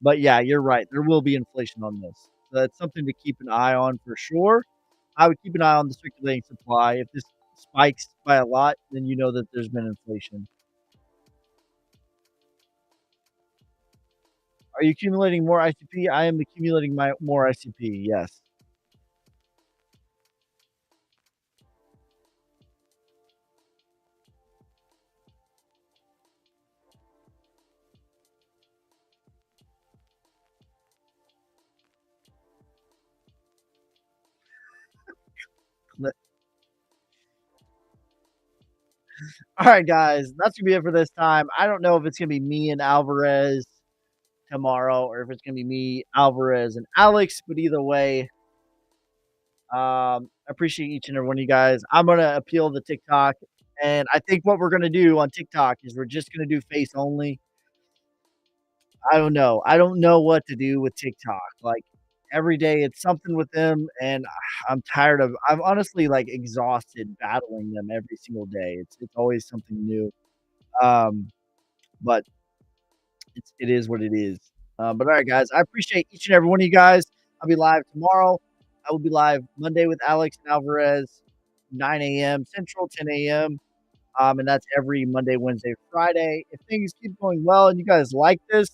But yeah, you're right. There will be inflation on this. So that's something to keep an eye on for sure. I would keep an eye on the circulating supply. If this spikes by a lot, then you know that there's been inflation. Are you accumulating more ICP? I am accumulating my more ICP. Yes. All right, guys, that's gonna be it for this time. I don't know if it's gonna be me and Alvarez tomorrow or if it's gonna be me, Alvarez, and Alex. But either way, I appreciate each and every one of you guys. I'm gonna appeal the TikTok, and I think what we're gonna do on TikTok is we're just gonna do face only. I don't know. I don't know what to do with TikTok. Like every day, it's something with them, and I'm tired of. I'm honestly like exhausted battling them every single day. It's always something new. Um, but it is what it is. But all right, guys, I appreciate each and every one of you guys. I'll be live tomorrow. I will be live Monday with Alex and Alvarez, 9 a.m. Central, 10 a.m. And that's every Monday, Wednesday, Friday. If things keep going well and you guys like this,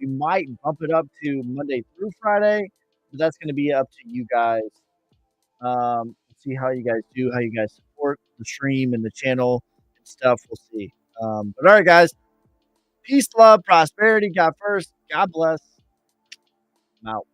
we might bump it up to Monday through Friday. But that's going to be up to you guys. See how you guys do, how you guys support the stream and the channel and stuff. We'll see. But all right, guys. Peace, love, prosperity. God first. God bless. I'm out.